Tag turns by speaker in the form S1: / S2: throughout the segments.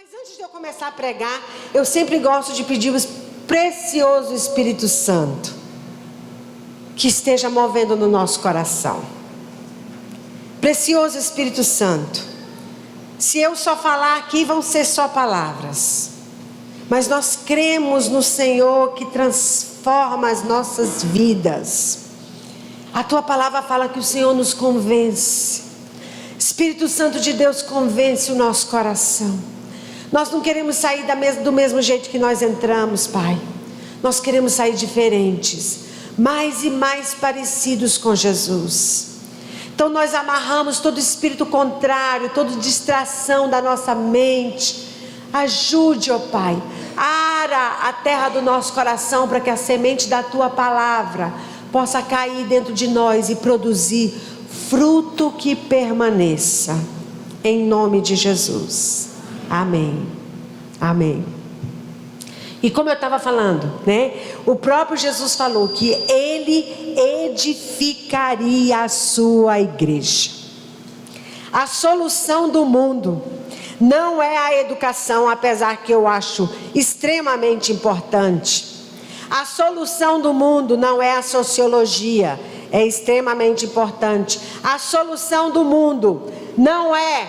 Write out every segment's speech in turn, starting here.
S1: Mas antes de eu começar a pregar, eu sempre gosto de pedir o precioso Espírito Santo que esteja movendo no nosso coração. Precioso Espírito Santo, se eu só falar aqui vão ser só palavras, mas nós cremos no Senhor que transforma as nossas vidas. A tua palavra fala que o Senhor nos convence. Espírito Santo de Deus, convence o nosso coração. Nós não queremos sair do mesmo jeito que nós entramos, Pai. Nós queremos sair diferentes, mais e mais parecidos com Jesus. Então nós amarramos todo espírito contrário, toda distração da nossa mente. Ajude, ó Pai, ara a terra do nosso coração para que a semente da Tua palavra possa cair dentro de nós e produzir fruto que permaneça. Em nome de Jesus. Amém. Amém. E como eu estava falando, né? O próprio Jesus falou que Ele edificaria a sua igreja. A solução do mundo não é a educação, apesar que eu acho extremamente importante. A solução do mundo não é a sociologia, é extremamente importante. A solução do mundo não é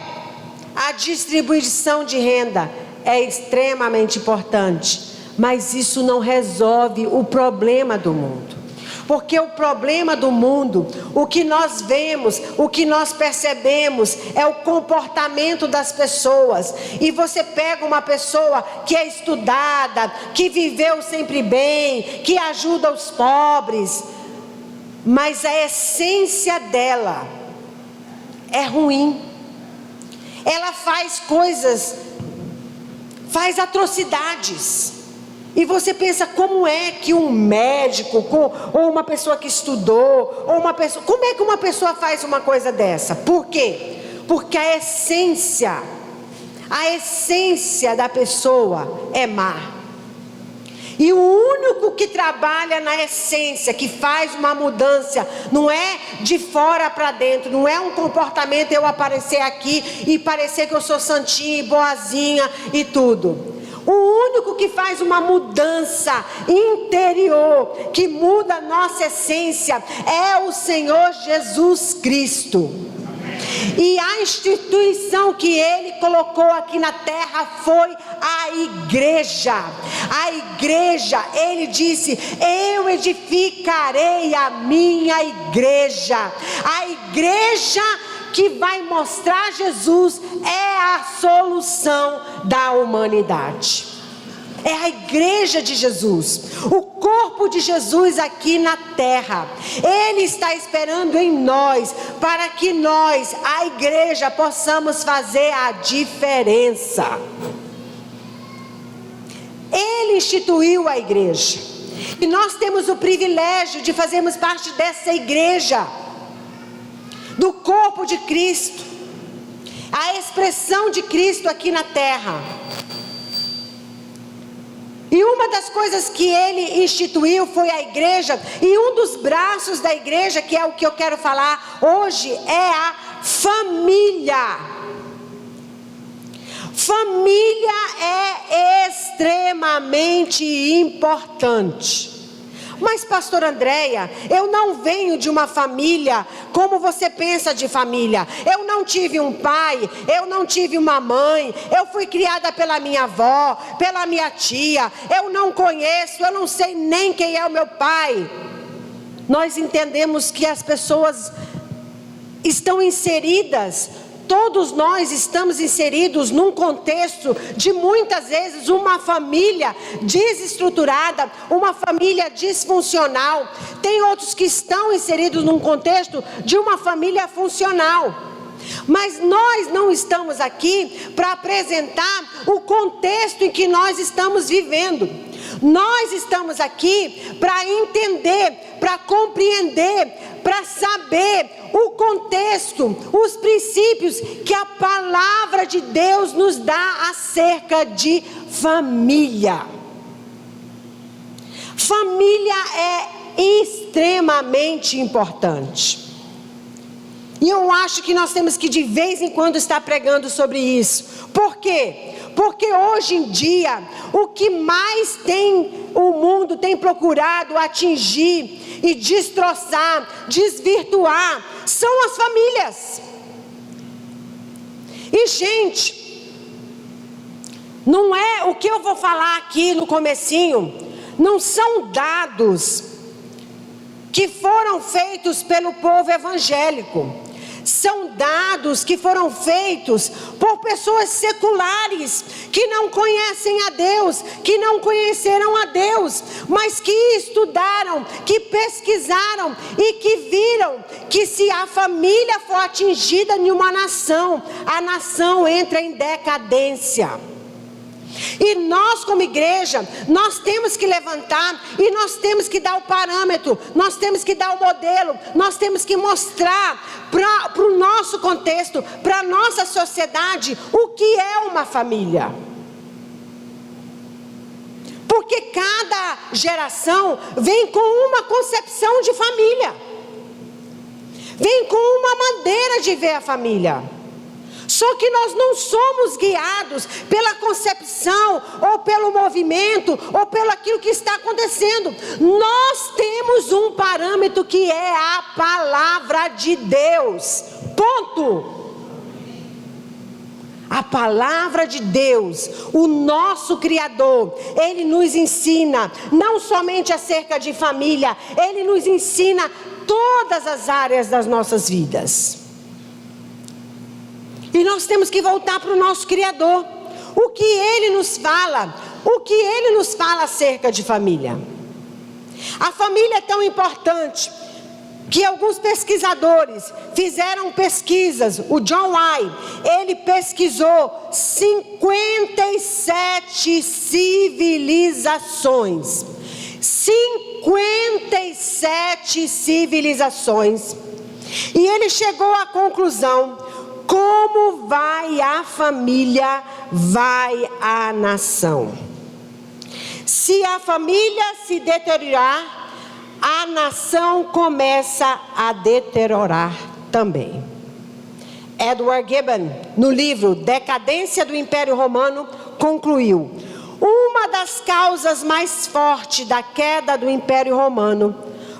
S1: a distribuição de renda, é extremamente importante. Mas isso não resolve o problema do mundo. Porque o problema do mundo, o que nós vemos, o que nós percebemos, é o comportamento das pessoas. E você pega uma pessoa que é estudada, que viveu sempre bem, que ajuda os pobres, mas a essência dela é ruim. Ela faz coisas, faz atrocidades. E você pensa, como é que um médico, ou uma pessoa que estudou, ou uma pessoa, como é que uma pessoa faz uma coisa dessa? Por quê? Porque a essência da pessoa é má. E o único que trabalha na essência, que faz uma mudança, não é de fora para dentro, não é um comportamento eu aparecer aqui e parecer que eu sou santinha e boazinha e tudo. O único que faz uma mudança interior, que muda a nossa essência, é o Senhor Jesus Cristo. E a instituição que Ele colocou aqui na terra foi a igreja. A igreja, Ele disse, eu edificarei a minha igreja. A igreja que vai mostrar Jesus é a solução da humanidade. É a igreja de Jesus, o corpo de Jesus aqui na terra. Ele está esperando em nós, para que nós, a igreja, possamos fazer a diferença. Ele instituiu a igreja, e nós temos o privilégio de fazermos parte dessa igreja, do corpo de Cristo, a expressão de Cristo aqui na terra. E uma das coisas que Ele instituiu foi a igreja, e um dos braços da igreja, que é o que eu quero falar hoje, é a família. Família é extremamente importante. Mas pastor Andréia, eu não venho de uma família como você pensa de família. Eu não tive um pai, eu não tive uma mãe, eu fui criada pela minha avó, pela minha tia. Eu não conheço, eu não sei nem quem é o meu pai. Nós entendemos que as pessoas estão inseridas, todos nós estamos inseridos num contexto de muitas vezes uma família desestruturada, uma família disfuncional. Tem outros que estão inseridos num contexto de uma família funcional. Mas nós não estamos aqui para apresentar o contexto em que nós estamos vivendo. Nós estamos aqui para entender, para compreender, para saber o contexto, os princípios que a palavra de Deus nos dá acerca de família. Família é extremamente importante. E eu acho que nós temos que de vez em quando estar pregando sobre isso. Por quê? Porque hoje em dia, o que mais o mundo tem procurado atingir e destroçar, desvirtuar, são as famílias. E gente, não é o que eu vou falar aqui no comecinho, não são dados que foram feitos pelo povo evangélico. São dados que foram feitos por pessoas seculares, que não conhecem a Deus, que não conheceram a Deus, mas que estudaram, que pesquisaram e que viram que se a família for atingida em uma nação, a nação entra em decadência. E nós como igreja, nós temos que levantar e nós temos que dar o parâmetro, nós temos que dar o modelo, nós temos que mostrar para o nosso contexto, para a nossa sociedade, o que é uma família. Porque cada geração vem com uma concepção de família, vem com uma maneira de ver a família. Só que nós não somos guiados pela concepção, ou pelo movimento, ou pelo aquilo que está acontecendo. Nós temos um parâmetro que é a palavra de Deus. Ponto. A palavra de Deus, o nosso Criador, Ele nos ensina não somente acerca de família, Ele nos ensina todas as áreas das nossas vidas. E nós temos que voltar para o nosso Criador. O que Ele nos fala? O que Ele nos fala acerca de família? A família é tão importante que alguns pesquisadores fizeram pesquisas. O John White, ele pesquisou 57 civilizações. 57 civilizações. E ele chegou à conclusão: como vai a família, vai a nação. Se a família se deteriorar, a nação começa a deteriorar também. Edward Gibbon, no livro Decadência do Império Romano, concluiu: uma das causas mais fortes da queda do Império Romano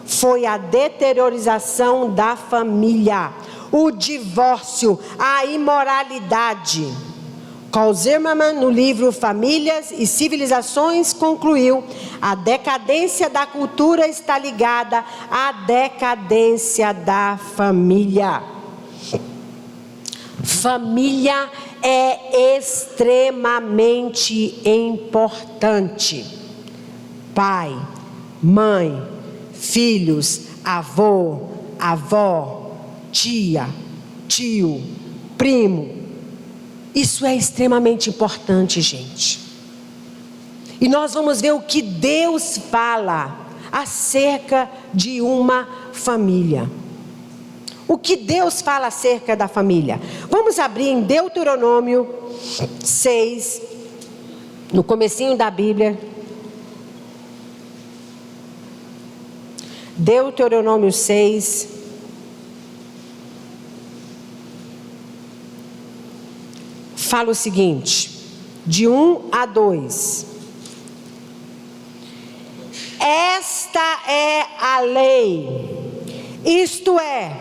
S1: foi a deteriorização da família, o divórcio, a imoralidade. Carl Zimmerman, no livro Famílias e Civilizações, concluiu: a decadência da cultura está ligada à decadência da família. Família é extremamente importante. Pai, mãe, filhos, avô, avó, tia, tio, primo. Isso é extremamente importante, gente. E nós vamos ver o que Deus fala acerca de uma família. O que Deus fala acerca da família? Vamos abrir em Deuteronômio 6, no comecinho da Bíblia. Deuteronômio 6. Fala o seguinte, de 1 a 2. Esta é a lei, isto é,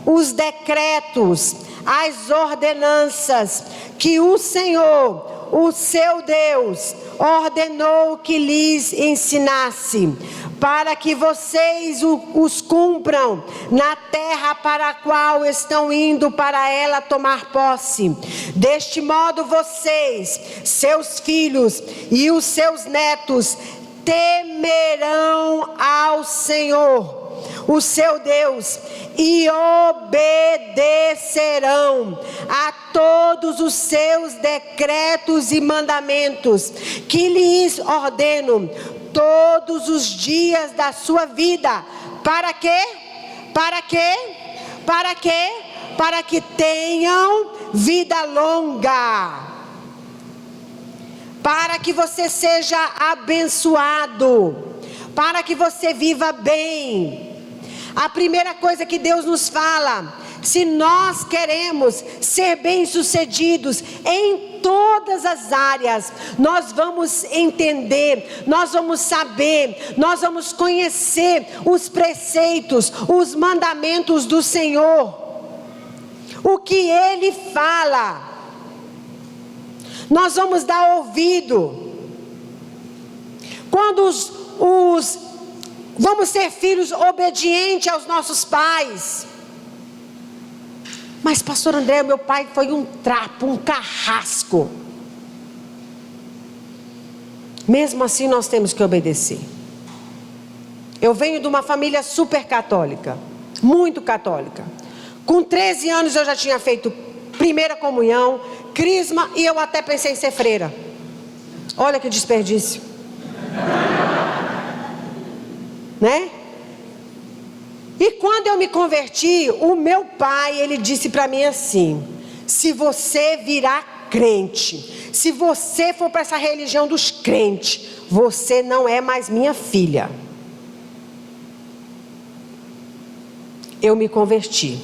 S1: os decretos, as ordenanças que o Senhor, o seu Deus, ordenou que lhes ensinasse, para que vocês os cumpram na terra para a qual estão indo para ela tomar posse. Deste modo vocês, seus filhos e os seus netos temerão ao Senhor, o seu Deus, e obedecerão a todos os seus decretos e mandamentos que lhes ordeno todos os dias da sua vida. Para quê? Para quê? Para quê? Para que tenham vida longa. Para que você seja abençoado. Para que você viva bem. A primeira coisa que Deus nos fala: se nós queremos ser bem-sucedidos em todas as áreas nós vamos entender, nós vamos saber, nós vamos conhecer os preceitos, os mandamentos do Senhor, o que Ele fala. Nós vamos dar ouvido. Quando vamos ser filhos obedientes aos nossos pais. Mas pastor André, meu pai foi um trapo, um carrasco. Mesmo assim nós temos que obedecer. Eu venho de uma família super católica, muito católica. Com 13 anos eu já tinha feito primeira comunhão, crisma, e eu até pensei em ser freira. Olha que desperdício. Né? E quando eu me converti, o meu pai, ele disse para mim assim: se você virar crente, se você for para essa religião dos crentes, você não é mais minha filha. Eu me converti.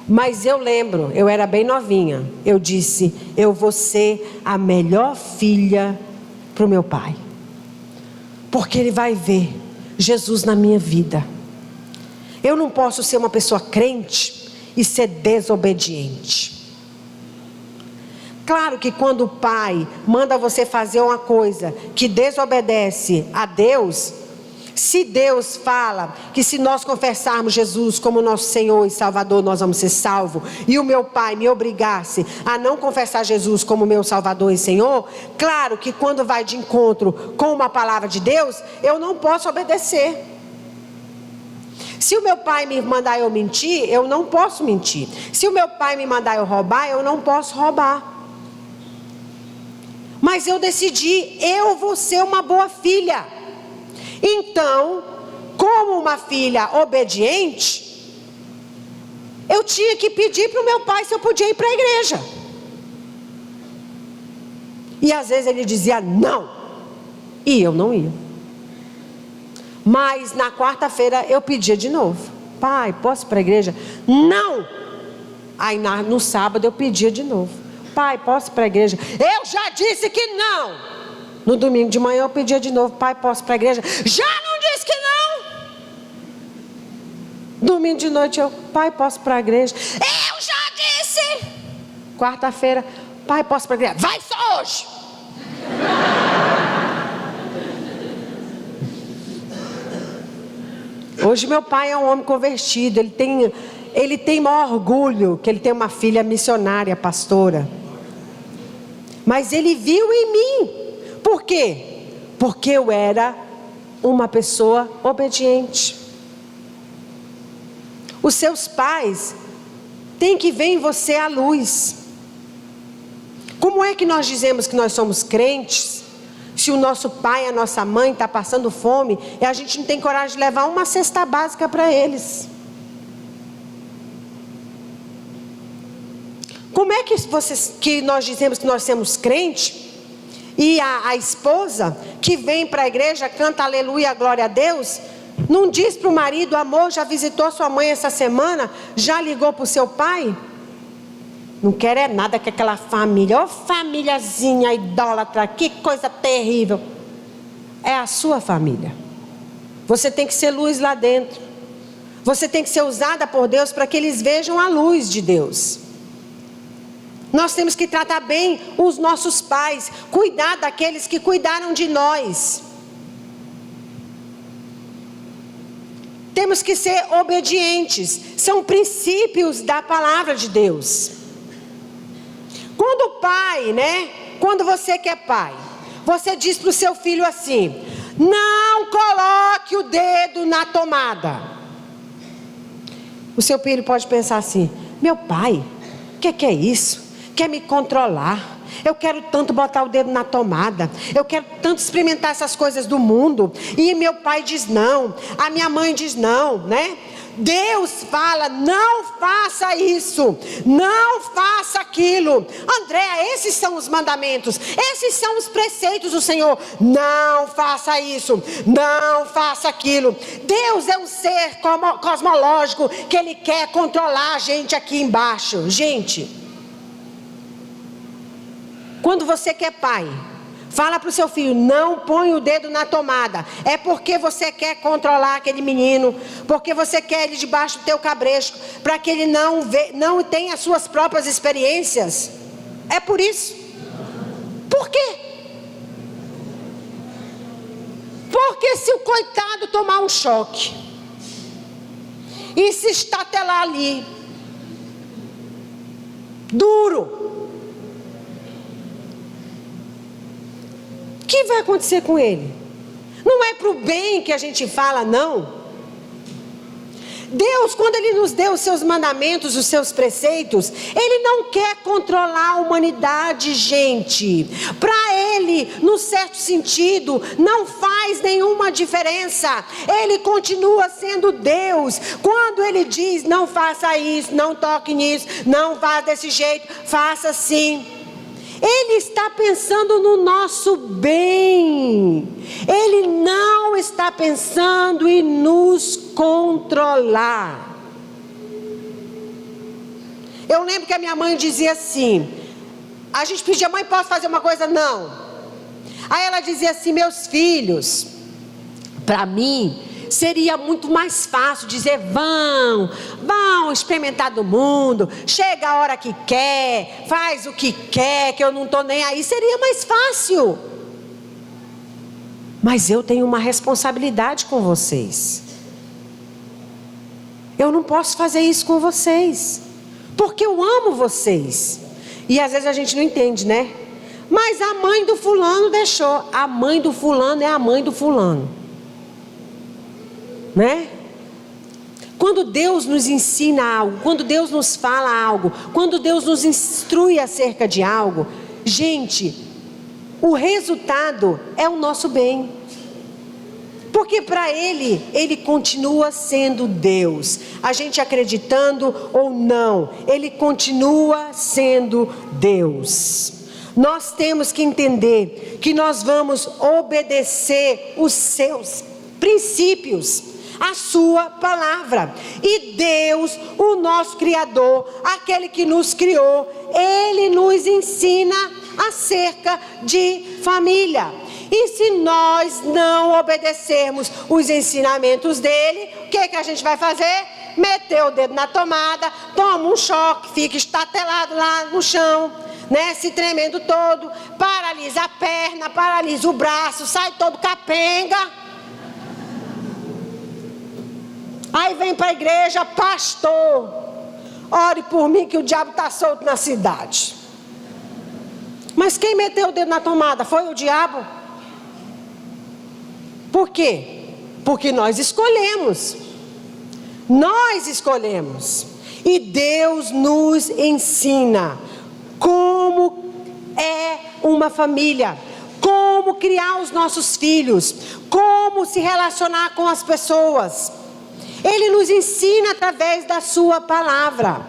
S1: Mas eu lembro, eu era bem novinha, eu disse: eu vou ser a melhor filha para o meu pai, porque ele vai ver Jesus na minha vida. Eu não posso ser uma pessoa crente e ser desobediente. Claro que quando o pai manda você fazer uma coisa que desobedece a Deus, se Deus fala que se nós confessarmos Jesus como nosso Senhor e Salvador, nós vamos ser salvos, e o meu pai me obrigasse a não confessar Jesus como meu Salvador e Senhor, claro que quando vai de encontro com uma palavra de Deus, eu não posso obedecer. Se o meu pai me mandar eu mentir, eu não posso mentir. Se o meu pai me mandar eu roubar, eu não posso roubar. Mas eu decidi, eu vou ser uma boa filha. Então, como uma filha obediente, eu tinha que pedir para o meu pai se eu podia ir para a igreja. E às vezes ele dizia não, e eu não ia. Mas na quarta-feira eu pedia de novo: pai, posso ir para a igreja? Não! Aí no sábado eu pedia de novo: pai, posso ir para a igreja? Eu já disse que não! No domingo de manhã eu pedia de novo: pai, posso ir para a igreja? Já não disse que não! Domingo de noite eu: pai, posso ir para a igreja? Eu já disse! Quarta-feira: pai, posso ir para a igreja? Vai só hoje! Hoje meu pai é um homem convertido, ele tem maior orgulho que ele tem uma filha missionária, pastora. Mas ele viu em mim. Por quê? Porque eu era uma pessoa obediente. Os seus pais têm que ver em você a luz. Como é que nós dizemos que nós somos crentes, se o nosso pai e a nossa mãe está passando fome e a gente não tem coragem de levar uma cesta básica para eles? Como é que nós dizemos que nós somos crentes e a esposa que vem para a igreja, canta aleluia, glória a Deus, não diz para o marido: amor, já visitou sua mãe essa semana? Já ligou para o seu pai? Não quer é nada que aquela família, ó famíliazinha idólatra, que coisa terrível. É a sua família. Você tem que ser luz lá dentro. Você tem que ser usada por Deus para que eles vejam a luz de Deus. Nós temos que tratar bem os nossos pais, cuidar daqueles que cuidaram de nós. Temos que ser obedientes. São princípios da palavra de Deus. Quando o pai, quando você que é pai, você diz para o seu filho assim: não coloque o dedo na tomada. O seu filho pode pensar assim: meu pai, o que é isso? Quer me controlar? Eu quero tanto botar o dedo na tomada, eu quero tanto experimentar essas coisas do mundo. E meu pai diz não, a minha mãe diz não, Deus fala: não faça isso, não faça aquilo. Andréa, esses são os mandamentos, esses são os preceitos do Senhor. Não faça isso, não faça aquilo. Deus é um ser cosmológico que Ele quer controlar a gente aqui embaixo. Gente, Quando você que é pai, fala para o seu filho, não põe o dedo na tomada. É porque você quer controlar aquele menino, porque você quer ele debaixo do teu cabresto, para que ele não tenha as suas próprias experiências. É por isso. Por quê? Porque se o coitado tomar um choque e se estatelar ali, duro, o que vai acontecer com ele? Não é para o bem que a gente fala, não. Deus, quando Ele nos deu os seus mandamentos, os seus preceitos, Ele não quer controlar a humanidade, gente. Para Ele, no certo sentido, não faz nenhuma diferença. Ele continua sendo Deus. Quando Ele diz, não faça isso, não toque nisso, não vá desse jeito, faça assim. Ele está pensando no nosso bem. Ele não está pensando em nos controlar. Eu lembro que a minha mãe dizia assim, a gente pedia, mãe, posso fazer uma coisa? Não. Aí ela dizia assim, meus filhos, para mim seria muito mais fácil dizer, vão experimentar do mundo, chega a hora que quer, faz o que quer, que eu não estou nem aí, seria mais fácil. Mas eu tenho uma responsabilidade com vocês. Eu não posso fazer isso com vocês, porque eu amo vocês. E às vezes a gente não entende, né? Mas a mãe do fulano deixou. A mãe do fulano é a mãe do fulano, né? Quando Deus nos ensina algo, quando Deus nos fala algo, quando Deus nos instrui acerca de algo, gente, o resultado é o nosso bem. Porque para Ele continua sendo Deus. A gente acreditando ou não, Ele continua sendo Deus. Nós temos que entender que nós vamos obedecer os seus princípios, a sua palavra. E Deus, o nosso Criador, aquele que nos criou, Ele nos ensina acerca de família. E se nós não obedecermos os ensinamentos dele, o que a gente vai fazer? Meter o dedo na tomada, toma um choque, fica estatelado lá no chão, né? Se tremendo todo, paralisa a perna, paralisa o braço, sai todo capenga. Aí vem para a igreja, pastor, ore por mim que o diabo está solto na cidade. Mas quem meteu o dedo na tomada? Foi o diabo? Por quê? Porque nós escolhemos. Nós escolhemos. E Deus nos ensina como é uma família, como criar os nossos filhos, como se relacionar com as pessoas. Ele nos ensina através da sua palavra.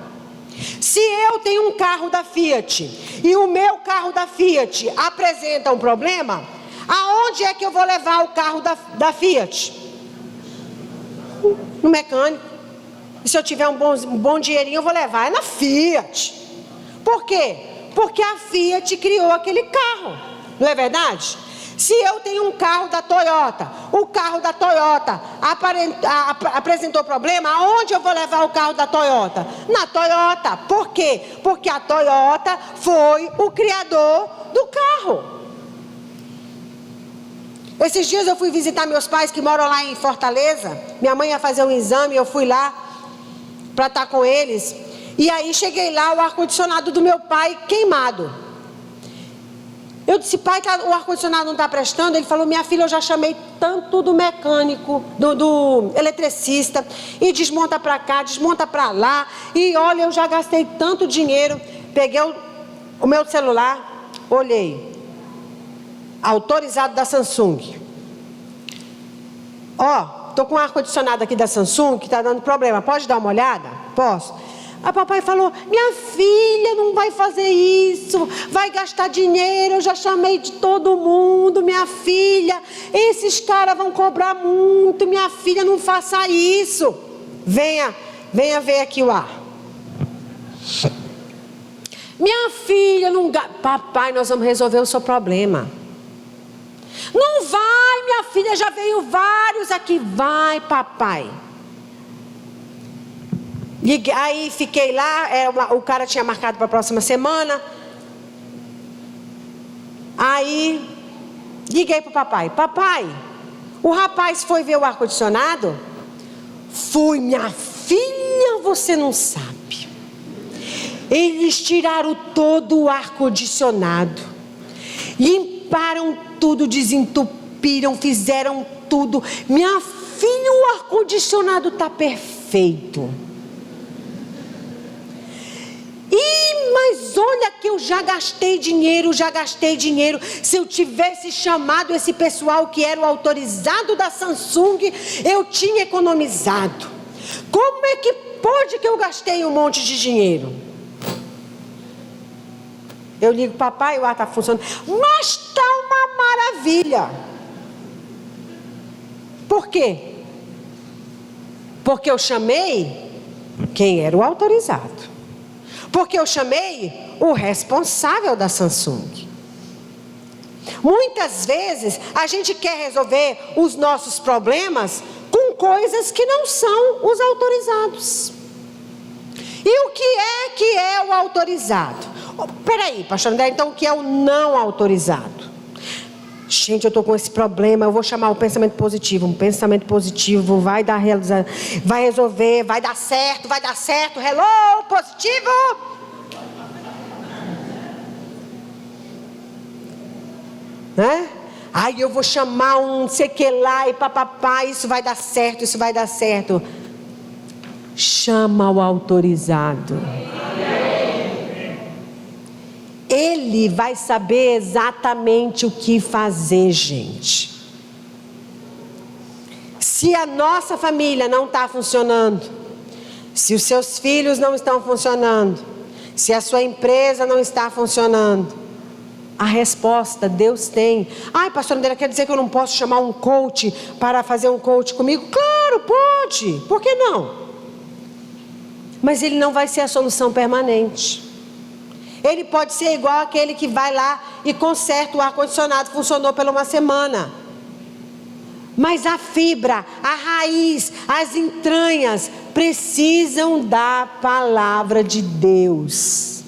S1: Se eu tenho um carro da Fiat e o meu carro da Fiat apresenta um problema, aonde é que eu vou levar o carro da Fiat? No mecânico. E se eu tiver um bom dinheirinho, eu vou levar. É na Fiat. Por quê? Porque a Fiat criou aquele carro. Não é verdade? Se eu tenho um carro da Toyota, o carro da Toyota apresentou problema, aonde eu vou levar o carro da Toyota? Na Toyota. Por quê? Porque a Toyota foi o criador do carro. Esses dias eu fui visitar meus pais que moram lá em Fortaleza. Minha mãe ia fazer um exame, eu fui lá para estar com eles. E aí cheguei lá, o ar-condicionado do meu pai queimado. Eu disse, pai, o ar-condicionado não está prestando. Ele falou, minha filha, eu já chamei tanto do mecânico, do eletricista, e desmonta para cá, desmonta para lá. E olha, eu já gastei tanto dinheiro. Peguei o meu celular, olhei. Autorizado da Samsung. Ó, tô com um ar-condicionado aqui da Samsung que está dando problema. Pode dar uma olhada? Posso. A papai falou, minha filha não vai fazer isso, vai gastar dinheiro, eu já chamei de todo mundo, minha filha, esses caras vão cobrar muito, minha filha, não faça isso. Venha ver aqui o ar. Minha filha, não... Papai, nós vamos resolver o seu problema. Não vai, minha filha, já veio vários aqui. Vai, papai. Aí fiquei lá, o cara tinha marcado para a próxima semana. Aí liguei para o papai. Papai, o rapaz foi ver o ar-condicionado? Fui, minha filha, você não sabe. Eles tiraram todo o ar-condicionado, limparam tudo, desentupiram, fizeram tudo. Minha filha, o ar-condicionado está perfeito. Mas olha que eu já gastei dinheiro. Se eu tivesse chamado esse pessoal que era o autorizado da Samsung, eu tinha economizado. Como é que pode que eu gastei um monte de dinheiro? Eu ligo, papai, o ar está funcionando. Mas está uma maravilha. Por quê? Porque eu chamei quem era o autorizado. Porque eu chamei o responsável da Samsung. Muitas vezes a gente quer resolver os nossos problemas com coisas que não são os autorizados. E o que é o autorizado? Peraí, pastor André, então o que é o não autorizado? Gente, eu estou com esse problema, eu vou chamar o pensamento positivo. Um pensamento positivo vai dar realização, vai resolver, vai dar certo. Hello, positivo! Né? Aí eu vou chamar um sei que lá e papapá, isso vai dar certo. Chama o autorizado. Ele vai saber exatamente o que fazer, gente. Se a nossa família não está funcionando, se os seus filhos não estão funcionando, se a sua empresa não está funcionando, a resposta Deus tem. Ai, pastor André, quer dizer que eu não posso chamar um coach para fazer um coach comigo? Claro, pode. Por que não? Mas ele não vai ser a solução permanente. Ele pode ser igual aquele que vai lá e conserta o ar-condicionado, funcionou por uma semana. Mas a fibra, a raiz, as entranhas precisam da palavra de Deus.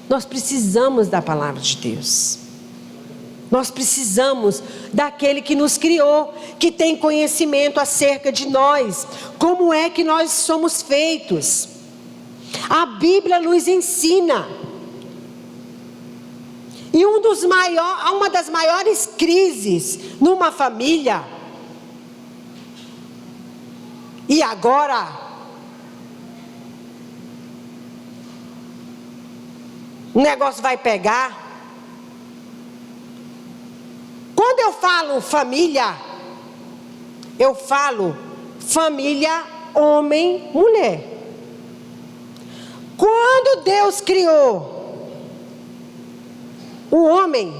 S1: Nós precisamos da palavra de Deus. Nós precisamos daquele que nos criou, que tem conhecimento acerca de nós, como é que nós somos feitos. A Bíblia nos ensina. E uma das maiores crises numa família, e agora, o negócio vai pegar. Quando eu falo família, eu falo família homem, mulher. Quando Deus criou o homem,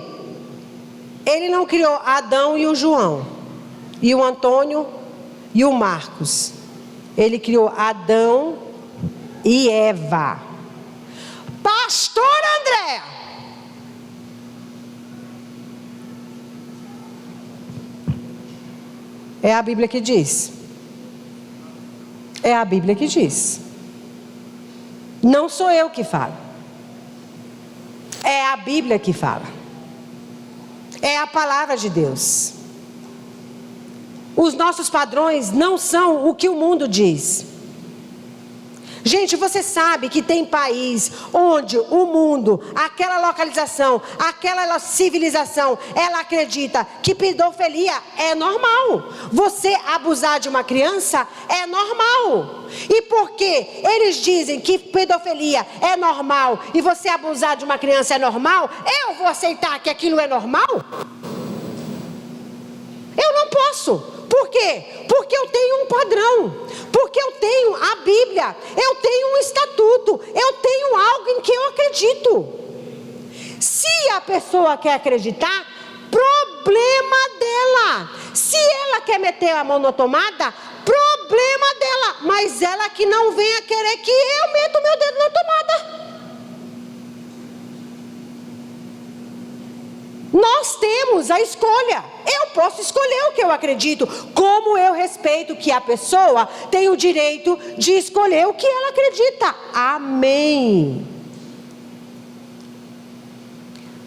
S1: Ele não criou Adão e o João, e o Antônio e o Marcos. Ele criou Adão e Eva. Pastor André, é a Bíblia que diz. É a Bíblia que diz. Não sou eu que falo. É a Bíblia que fala. É a palavra de Deus. Os nossos padrões não são o que o mundo diz. Gente, você sabe que tem país onde o mundo, aquela localização, aquela civilização, ela acredita que pedofilia é normal. Você abusar de uma criança é normal. E porque eles dizem que pedofilia é normal e você abusar de uma criança é normal, eu vou aceitar que aquilo é normal? Eu não posso. Por quê? Porque eu tenho um padrão, porque eu tenho a Bíblia, eu tenho um estatuto, eu tenho algo em que eu acredito. Se a pessoa quer acreditar, problema dela. Se ela quer meter a mão na tomada, problema dela. Mas ela que não venha querer que eu meta o meu dedo na tomada. nós temos a escolha. Eu posso escolher o que eu acredito, como eu respeito que a pessoa tem o direito de escolher o que ela acredita. Amém.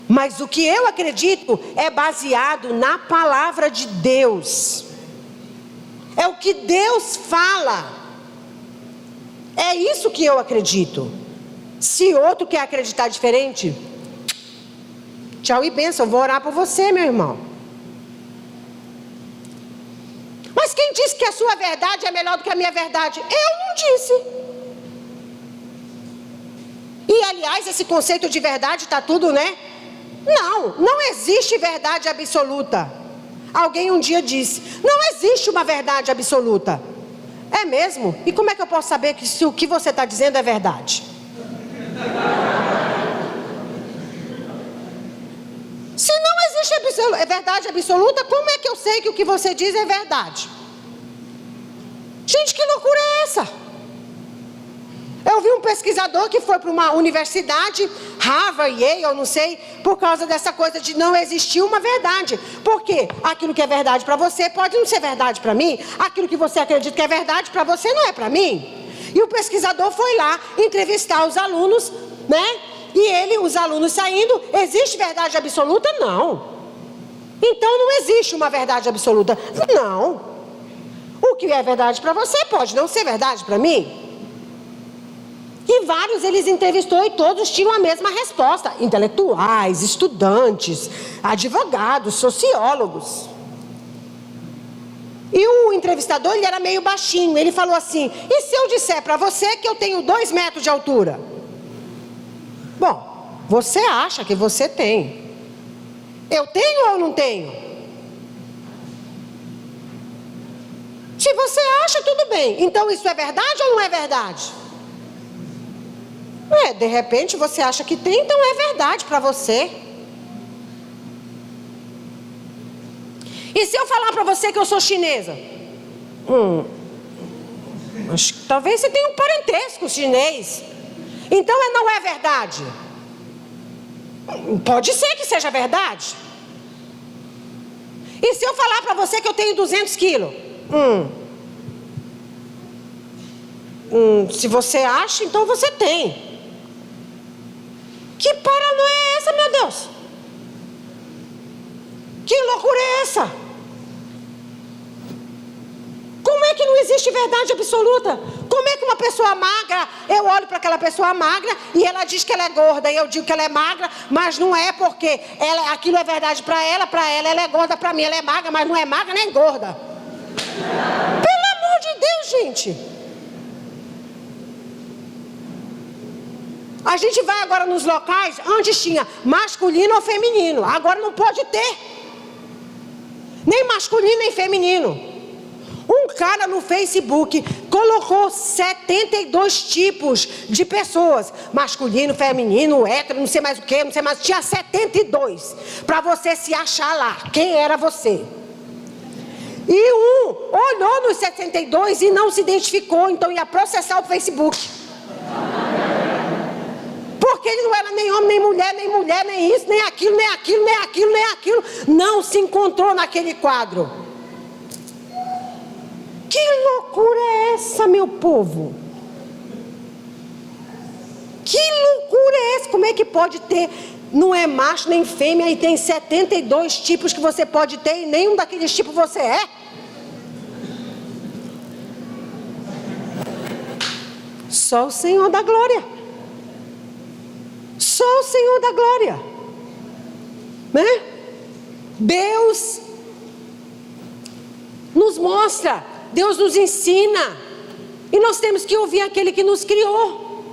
S1: Mas o que eu acredito é baseado na palavra de Deus. É o que Deus fala. É isso que eu acredito. Se outro quer acreditar diferente, tchau e bênção, eu vou orar por você, meu irmão. Mas quem disse que a sua verdade é melhor do que a minha verdade? Eu não disse. E aliás, esse conceito de verdade está tudo, né? Não existe verdade absoluta. Alguém um dia disse, não existe uma verdade absoluta. É mesmo? E como é que eu posso saber que se o que você está dizendo é verdade? Se não existe verdade absoluta, como é que eu sei que o que você diz é verdade? Gente, que loucura é essa? Eu vi um pesquisador que foi para uma universidade, Harvard, Yale, eu não sei, por causa dessa coisa de não existir uma verdade. Porque aquilo que é verdade para você pode não ser verdade para mim. Aquilo que você acredita que é verdade para você não é para mim. E o pesquisador foi lá entrevistar os alunos, né? E os alunos saindo, existe verdade absoluta? Não. Então não existe uma verdade absoluta. Não. O que é verdade para você pode não ser verdade para mim. E vários eles entrevistou e todos tinham a mesma resposta. Intelectuais, estudantes, advogados, sociólogos. E o entrevistador, ele era meio baixinho. Ele falou assim, e se eu disser para você que eu tenho 2 metros de altura? Bom, você acha que você tem. Eu tenho ou não tenho? Se você acha, tudo bem. Então isso é verdade ou não é verdade? De repente você acha que tem, então é verdade para você. E se eu falar para você que eu sou chinesa? Acho que talvez você tenha um parentesco chinês. Então não é verdade? Pode ser que seja verdade. E se eu falar para você que eu tenho 200 quilos? Se você acha, então você tem. Que paranoia é essa, meu Deus? Que loucura é essa? Como é que não existe verdade absoluta? Como é que uma pessoa magra, eu olho para aquela pessoa magra e ela diz que ela é gorda, e eu digo que ela é magra, mas não é porque aquilo é verdade para ela ela é gorda, para mim ela é magra, mas não é magra nem gorda. Pelo amor de Deus, gente. A gente vai agora nos locais, antes tinha masculino ou feminino, agora não pode ter. Nem masculino nem feminino. Um cara no Facebook colocou 72 tipos de pessoas. Masculino, feminino, hétero, não sei mais o que, não sei mais. Tinha 72. Para você se achar lá. Quem era você? E um olhou nos 72 e não se identificou. Então ia processar o Facebook. Porque ele não era nem homem, nem mulher, nem isso, nem aquilo, nem aquilo, nem aquilo, nem aquilo. Não se encontrou naquele quadro. Que loucura é essa, meu povo? Que loucura é essa? Como é que pode ter? Não é macho nem fêmea e tem 72 tipos que você pode ter e nenhum daqueles tipos você é? Só o Senhor da glória. Só o Senhor da glória, né? Deus nos mostra, Deus nos ensina, e nós temos que ouvir aquele que nos criou.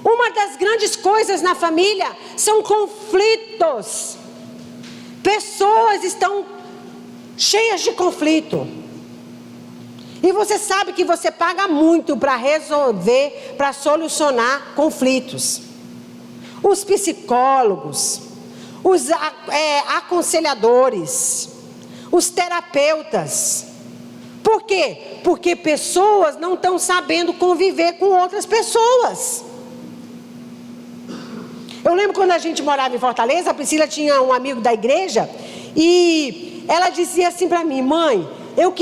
S1: Uma das grandes coisas na família são conflitos. Pessoas estão cheias de conflito. E você sabe que você paga muito para resolver, para solucionar conflitos. Os psicólogos, os aconselhadores, os terapeutas. Por quê? Porque pessoas não estão sabendo conviver com outras pessoas. Eu lembro quando a gente morava em Fortaleza, a Priscila tinha um amigo da igreja e ela dizia assim para mim: mãe, eu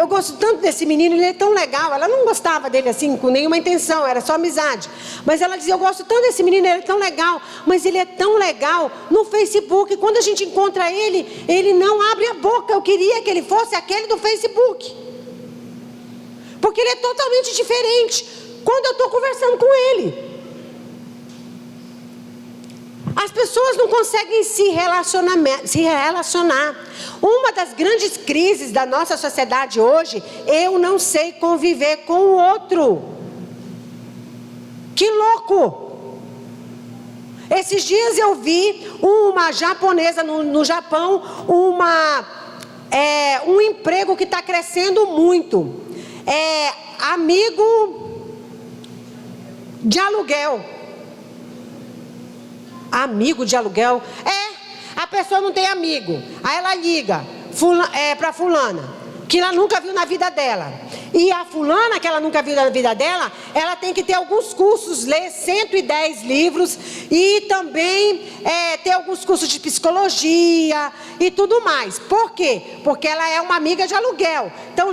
S1: gosto tanto desse menino, ele é tão legal. Ela não gostava dele assim com nenhuma intenção, era só amizade. Mas ela dizia: eu gosto tanto desse menino, ele é tão legal. Mas ele é tão legal no Facebook, quando a gente encontra ele, ele não abre a boca. Eu queria que ele fosse aquele do Facebook, porque ele é totalmente diferente quando eu estou conversando com ele. As pessoas não conseguem se relacionar. Uma das grandes crises da nossa sociedade hoje, eu não sei conviver com o outro. Que louco! Esses dias eu vi uma japonesa no Japão, um emprego que está crescendo muito. Amigo de aluguel. Amigo de aluguel? A pessoa não tem amigo. Aí ela liga para fulana, que ela nunca viu na vida dela. E a fulana, que ela nunca viu na vida dela, ela tem que ter alguns cursos, ler 110 livros e também ter alguns cursos de psicologia e tudo mais. Por quê? Porque ela é uma amiga de aluguel. Então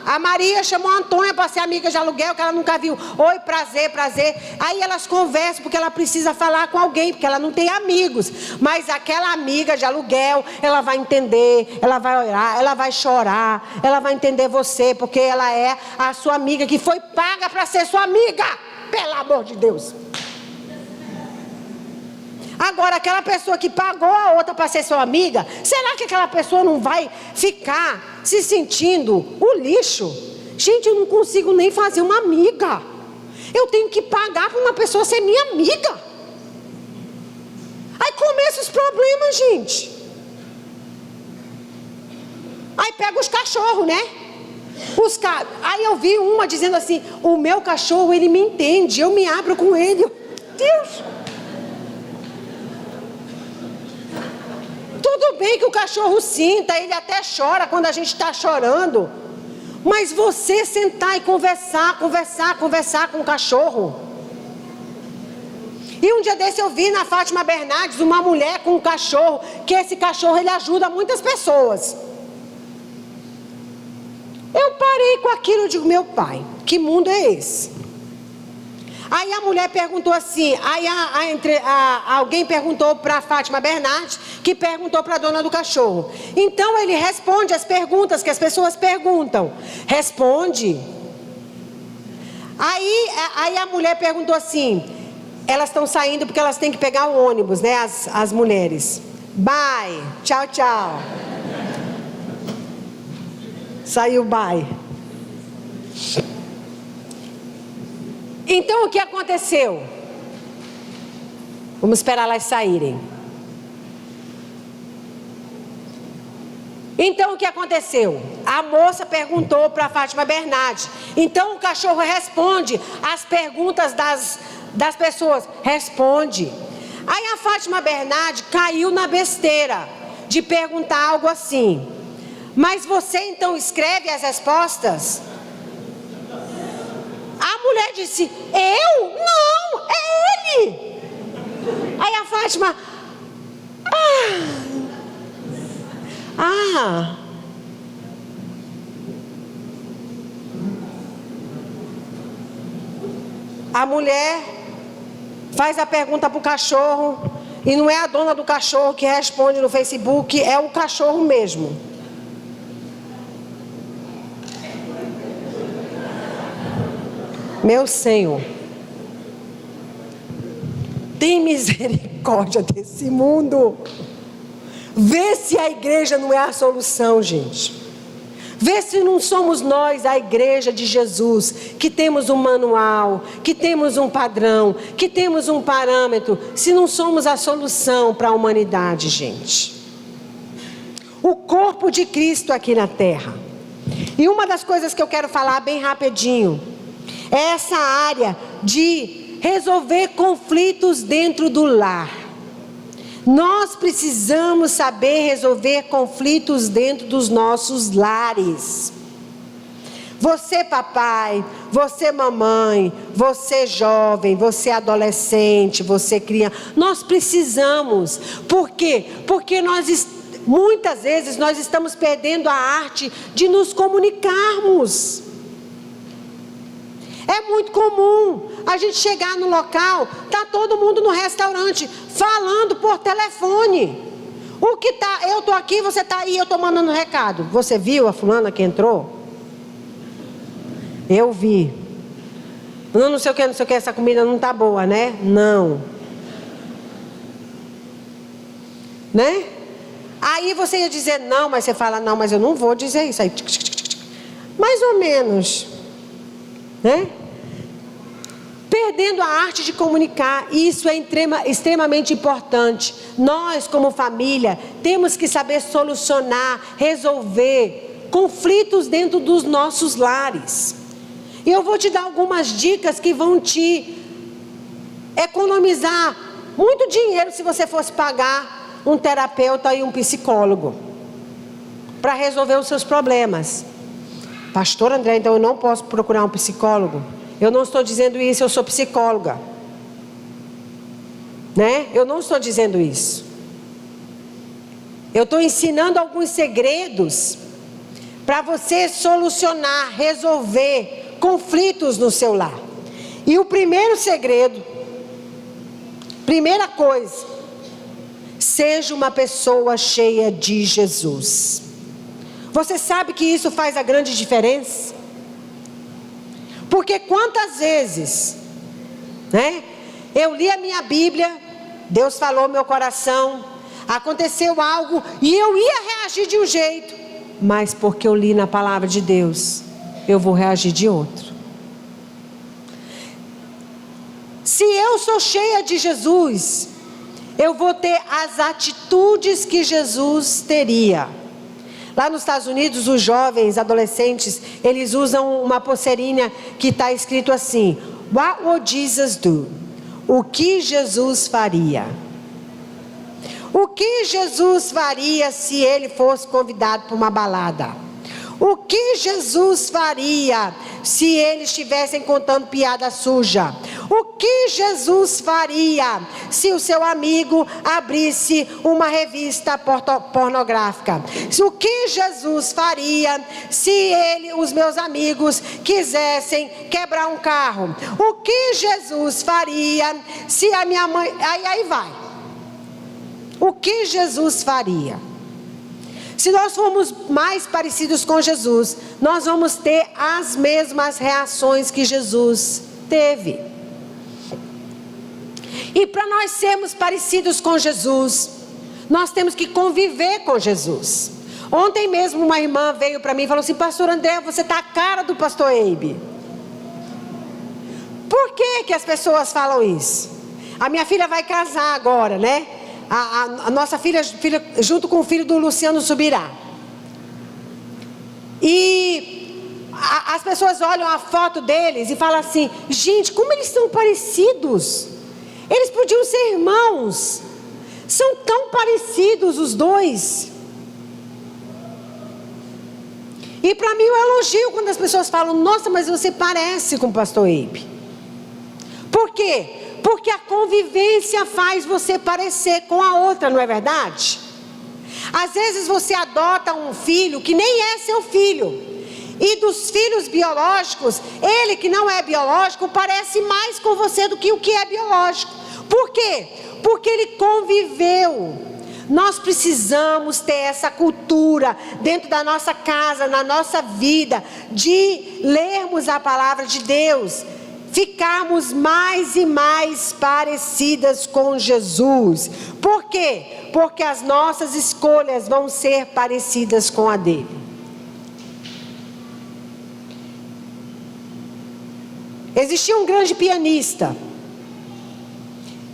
S1: a Maria chamou a Antônia para ser amiga de aluguel, que ela nunca viu. Oi, prazer, prazer. Aí elas conversam porque ela precisa falar com alguém, porque ela não tem amigos. Mas aquela amiga de aluguel, ela vai entender, ela vai orar, ela vai chorar, ela vai entender você, porque ela é a sua amiga que foi paga para ser sua amiga, pelo amor de Deus. Agora, aquela pessoa que pagou a outra para ser sua amiga, será que aquela pessoa não vai ficar se sentindo o lixo? Gente, eu não consigo nem fazer uma amiga. Eu tenho que pagar para uma pessoa ser minha amiga. Aí começam os problemas, gente. Aí pega os cachorros, né? Aí eu vi uma dizendo assim: o meu cachorro, ele me entende, eu me abro com ele. Deus! Tudo bem que o cachorro sinta, ele até chora quando a gente está chorando. Mas você sentar e conversar com o cachorro. E um dia desse eu vi na Fátima Bernardes uma mulher com um cachorro, que esse cachorro ele ajuda muitas pessoas. Eu parei com aquilo e digo: meu pai, que mundo é esse? Aí a mulher perguntou assim, alguém perguntou para a Fátima Bernardes, que perguntou para a dona do cachorro. Então ele responde as perguntas que as pessoas perguntam. Responde. Aí a mulher perguntou assim, elas estão saindo porque elas têm que pegar o ônibus, né, as mulheres. Bye, tchau, tchau. Saiu bye. Então o que aconteceu? Vamos esperar elas saírem. Então o que aconteceu? A moça perguntou para a Fátima Bernardes. Então o cachorro responde as perguntas das pessoas. Responde. Aí a Fátima Bernardes caiu na besteira de perguntar algo assim: mas você então escreve as respostas? A mulher disse: eu? Não, é ele. Aí a Fátima: A mulher faz a pergunta para o cachorro, e não é a dona do cachorro que responde no Facebook, é o cachorro mesmo. Meu Senhor, tem misericórdia desse mundo. Vê se a igreja não é a solução, gente. Vê se não somos nós, a igreja de Jesus, que temos um manual, que temos um padrão, que temos um parâmetro. Se não somos a solução para a humanidade, gente. O corpo de Cristo aqui na terra. E uma das coisas que eu quero falar bem rapidinho é essa área de resolver conflitos dentro do lar. Nós precisamos saber resolver conflitos dentro dos nossos lares. Você papai, você mamãe, você jovem, você adolescente, você criança, nós precisamos. Por quê? Porque muitas vezes nós estamos perdendo a arte de nos comunicarmos. É muito comum a gente chegar no local, tá todo mundo no restaurante falando por telefone. Eu tô aqui, você tá aí, eu tô mandando recado. Você viu a fulana que entrou? Eu vi. Não sei o que, essa comida não tá boa, né? Não. Né? Aí você ia dizer não, mas você fala não, mas eu não vou dizer isso. Aí, mais ou menos. Né? Perdendo a arte de comunicar, isso é extremamente importante. Nós, como família, temos que saber solucionar, resolver conflitos dentro dos nossos lares. E eu vou te dar algumas dicas que vão te economizar muito dinheiro se você fosse pagar um terapeuta e um psicólogo para resolver os seus problemas. Pastor André, então eu não posso procurar um psicólogo? Eu não estou dizendo isso, eu sou psicóloga. Né? Eu não estou dizendo isso. Eu estou ensinando alguns segredos para você solucionar, resolver conflitos no seu lar. E o primeiro segredo, primeira coisa, seja uma pessoa cheia de Jesus. Você sabe que isso faz a grande diferença? Porque quantas vezes, né, eu li a minha Bíblia, Deus falou no meu coração, aconteceu algo e eu ia reagir de um jeito, mas porque eu li na palavra de Deus, eu vou reagir de outro. Se eu sou cheia de Jesus, eu vou ter as atitudes que Jesus teria. Lá nos Estados Unidos, os jovens, adolescentes, eles usam uma pulseirinha que está escrito assim: What would Jesus do? O que Jesus faria? O que Jesus faria se ele fosse convidado para uma balada? O que Jesus faria se eles estivessem contando piada suja? O que Jesus faria se o seu amigo abrisse uma revista pornográfica? O que Jesus faria se os meus amigos quisessem quebrar um carro? O que Jesus faria se a minha mãe... Aí vai. O que Jesus faria? Se nós formos mais parecidos com Jesus, nós vamos ter as mesmas reações que Jesus teve. E para nós sermos parecidos com Jesus, nós temos que conviver com Jesus. Ontem mesmo uma irmã veio para mim e falou assim: Pastor André, você está a cara do pastor Eibe. Por que as pessoas falam isso? A minha filha vai casar agora, né? A nossa filha junto com o filho do Luciano Subirá. E as pessoas olham a foto deles e falam assim: gente, como eles são parecidos. Eles podiam ser irmãos. São tão parecidos os dois. E para mim é um elogio quando as pessoas falam: nossa, mas você parece com o pastor Eibe. Por quê? Porque a convivência faz você parecer com a outra, não é verdade? Às vezes você adota um filho que nem é seu filho. E dos filhos biológicos, ele que não é biológico parece mais com você do que o que é biológico. Por quê? Porque ele conviveu. Nós precisamos ter essa cultura dentro da nossa casa, na nossa vida, de lermos a palavra de Deus, ficarmos mais e mais parecidas com Jesus. Por quê? Porque as nossas escolhas vão ser parecidas com a dele. Existia um grande pianista.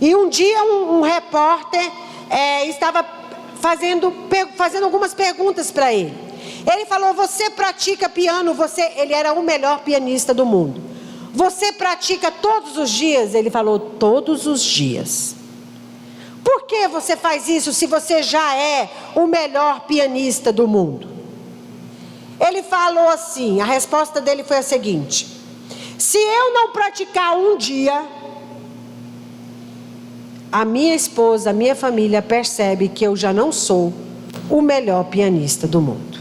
S1: E um dia um repórter estava fazendo algumas perguntas para ele. Ele falou: você pratica piano? Ele era o melhor pianista do mundo. Você pratica todos os dias? Ele falou: todos os dias. Por que você faz isso se você já é o melhor pianista do mundo? Ele falou assim, a resposta dele foi a seguinte: se eu não praticar um dia, a minha esposa, a minha família percebe que eu já não sou o melhor pianista do mundo.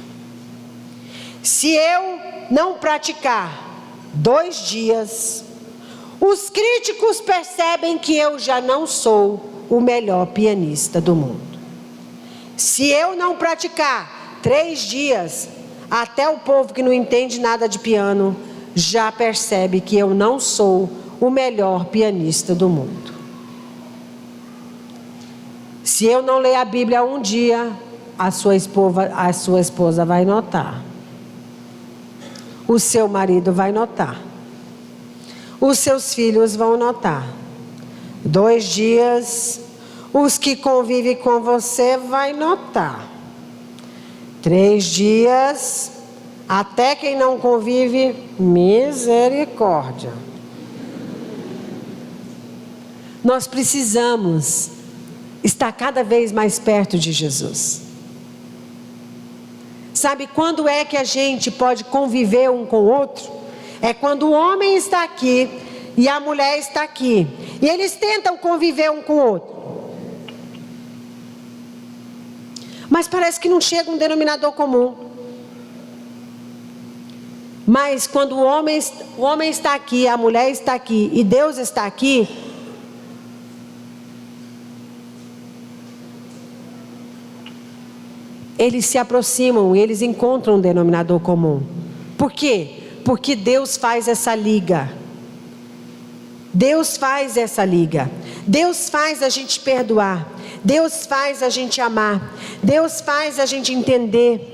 S1: Se eu não praticar 2 dias, os críticos percebem que eu já não sou o melhor pianista do mundo. Se eu não praticar 3 dias, até o povo que não entende nada de piano já percebe que eu não sou o melhor pianista do mundo. Se eu não ler a Bíblia um dia, a sua esposa vai notar. O seu marido vai notar. Os seus filhos vão notar. 2 dias, os que convivem com você vai notar. 3 dias, até quem não convive, misericórdia. Nós precisamos estar cada vez mais perto de Jesus. Sabe quando é que a gente pode conviver um com o outro? É quando o homem está aqui e a mulher está aqui. E eles tentam conviver um com o outro. Mas parece que não chega um denominador comum. Mas quando o homem está aqui, a mulher está aqui e Deus está aqui, eles se aproximam e eles encontram um denominador comum. Por quê? Porque Deus faz essa liga. Deus faz essa liga. Deus faz a gente perdoar. Deus faz a gente amar. Deus faz a gente entender.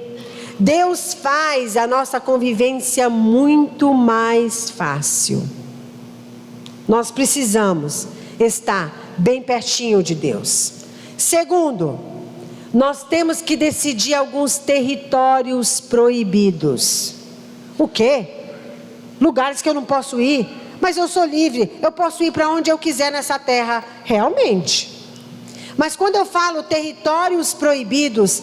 S1: Deus faz a nossa convivência muito mais fácil. Nós precisamos estar bem pertinho de Deus. Segundo, nós temos que decidir alguns territórios proibidos. O quê? Lugares que eu não posso ir, mas eu sou livre, eu posso ir para onde eu quiser nessa terra, realmente. Mas quando eu falo territórios proibidos,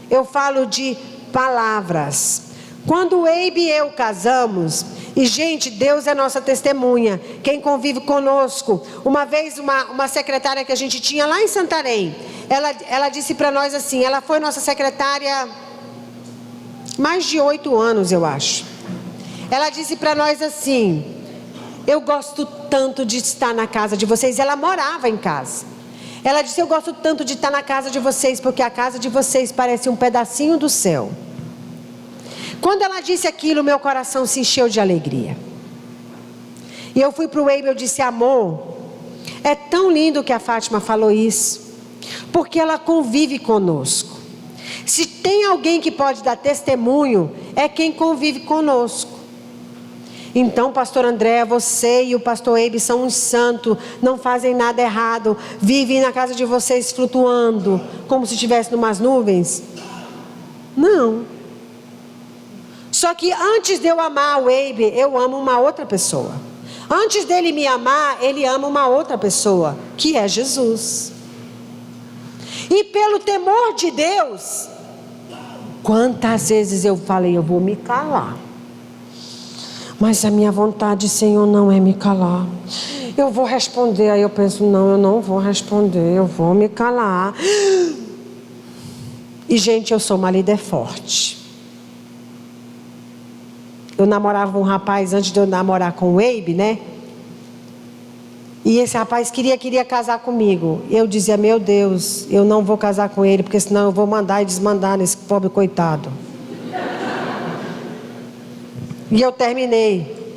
S1: eu falo de palavras. Quando o Eibe e eu casamos, e gente, Deus é nossa testemunha, quem convive conosco. Uma vez uma secretária que a gente tinha lá em Santarém, ela disse para nós assim, ela foi nossa secretária mais de 8 anos, eu acho. Ela disse para nós assim: eu gosto tanto de estar na casa de vocês. Ela morava em casa. Ela disse: eu gosto tanto de estar na casa de vocês, porque a casa de vocês parece um pedacinho do céu. Quando ela disse aquilo, meu coração se encheu de alegria. E eu fui para o Eibe e eu disse: amor, é tão lindo que a Fátima falou isso, porque ela convive conosco. Se tem alguém que pode dar testemunho, é quem convive conosco. Então, pastor André, você e o pastor Eibe são uns santos, não fazem nada errado, vivem na casa de vocês flutuando, como se estivesse numas nuvens. Não. Só que antes de eu amar o Eibe, eu amo uma outra pessoa. Antes dele me amar, ele ama uma outra pessoa, que é Jesus. E pelo temor de Deus, quantas vezes eu falei, eu vou me calar. Mas a minha vontade, Senhor, não é me calar. Eu vou responder. Aí eu penso, não, eu não vou responder. Eu vou me calar. E, gente, eu sou uma líder forte. Eu namorava um rapaz antes de eu namorar com o Eibe, né? E esse rapaz queria casar comigo. Eu dizia, meu Deus, eu não vou casar com ele, porque senão eu vou mandar e desmandar nesse pobre coitado. E eu terminei.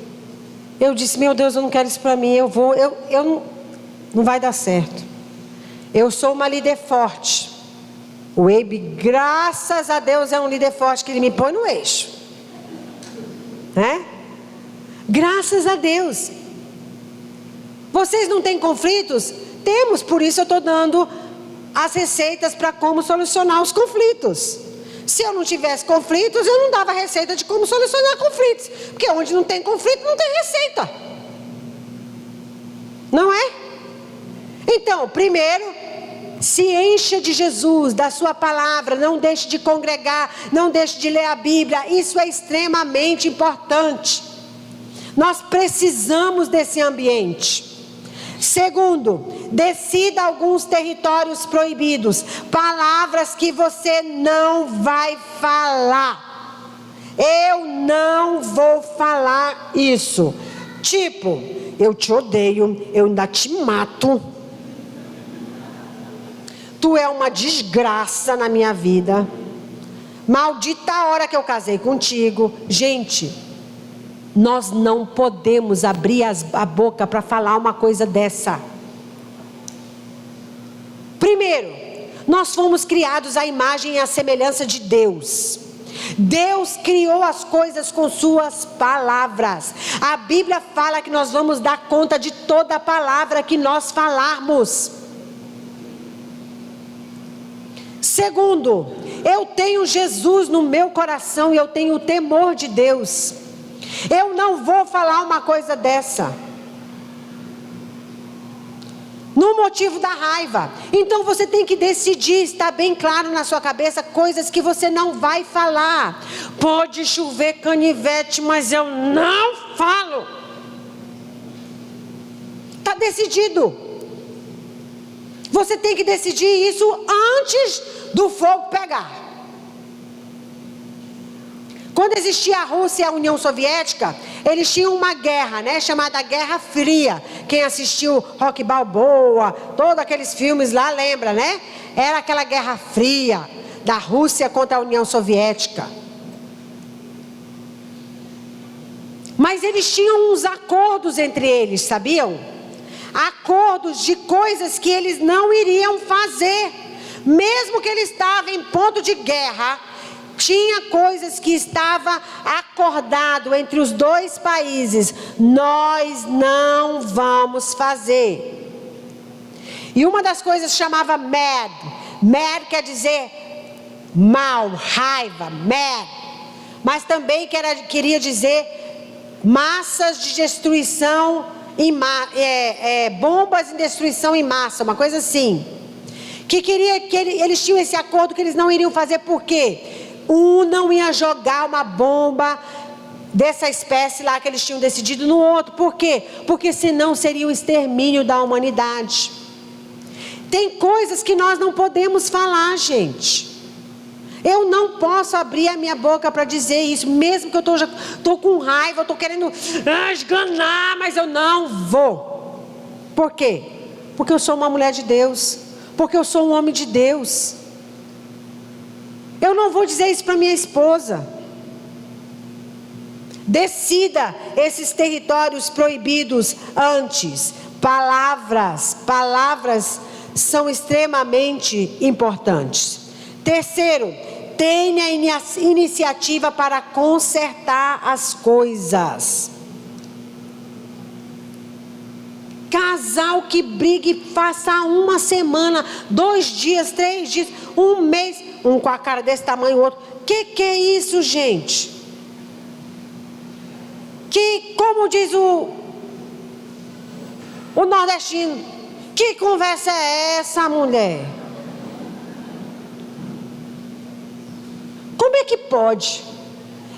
S1: Eu disse, meu Deus, eu não quero isso para mim. Não vai dar certo. Eu sou uma líder forte. O Eibe, graças a Deus, é um líder forte que ele me põe no eixo. Né? Graças a Deus. Vocês não têm conflitos? Temos, por isso eu estou dando as receitas para como solucionar os conflitos. Se eu não tivesse conflitos, eu não dava receita de como solucionar conflitos. Porque onde não tem conflito, não tem receita. Não é? Então, primeiro, Se encha de Jesus, da sua palavra, não deixe de congregar, não deixe de ler a Bíblia, isso é extremamente importante. Nós precisamos desse ambiente. Segundo, decida alguns territórios proibidos, palavras que você não vai falar. Eu não vou falar isso. Tipo, eu te odeio, eu ainda te mato. Tu é uma desgraça na minha vida. Maldita a hora que eu casei contigo. Gente, nós não podemos abrir a boca para falar uma coisa dessa. Primeiro, nós fomos criados à imagem e à semelhança de Deus. Deus criou as coisas com suas palavras. A Bíblia fala que nós vamos dar conta de toda a palavra que nós falarmos. Segundo, eu tenho Jesus no meu coração e eu tenho o temor de Deus. Eu não vou falar uma coisa dessa. No motivo da raiva. Então você tem que decidir, está bem claro na sua cabeça, coisas que você não vai falar. Pode chover canivete, mas eu não falo. Está decidido. Você tem que decidir isso antes do fogo pegar. Quando existia a Rússia e a União Soviética, eles tinham uma guerra, chamada Guerra Fria. Quem assistiu Rocky Balboa, todos aqueles filmes lá, lembra, Era aquela Guerra Fria da Rússia contra a União Soviética. Mas eles tinham uns acordos entre eles, sabiam? Acordos de coisas que eles não iriam fazer. Mesmo que eles estavam em ponto de guerra, tinha coisas que estava acordado entre os dois países. Nós não vamos fazer. E uma das coisas chamava mad. Mad quer dizer mal, raiva, mad. Mas também queria dizer massas de destruição, bombas de destruição em massa, uma coisa assim. Eles tinham esse acordo que eles não iriam fazer, por quê? Um não ia jogar uma bomba dessa espécie lá que eles tinham decidido no outro. Por quê? Porque senão seria o extermínio da humanidade. Tem coisas que nós não podemos falar, gente. Eu não posso abrir a minha boca para dizer isso, mesmo que eu estou com raiva, eu estou querendo esganar, mas eu não vou. Por quê? Porque eu sou uma mulher de Deus, porque eu sou um homem de Deus. Eu não vou dizer isso para minha esposa. Decida esses territórios proibidos antes. Palavras são extremamente importantes. Terceiro, tenha iniciativa para consertar as coisas. Casal que brigue, faça uma semana, 2 dias, 3 dias, um mês, um com a cara desse tamanho, o outro. Que é isso, gente? Como diz o nordestino, que conversa é essa, mulher? Como é que pode?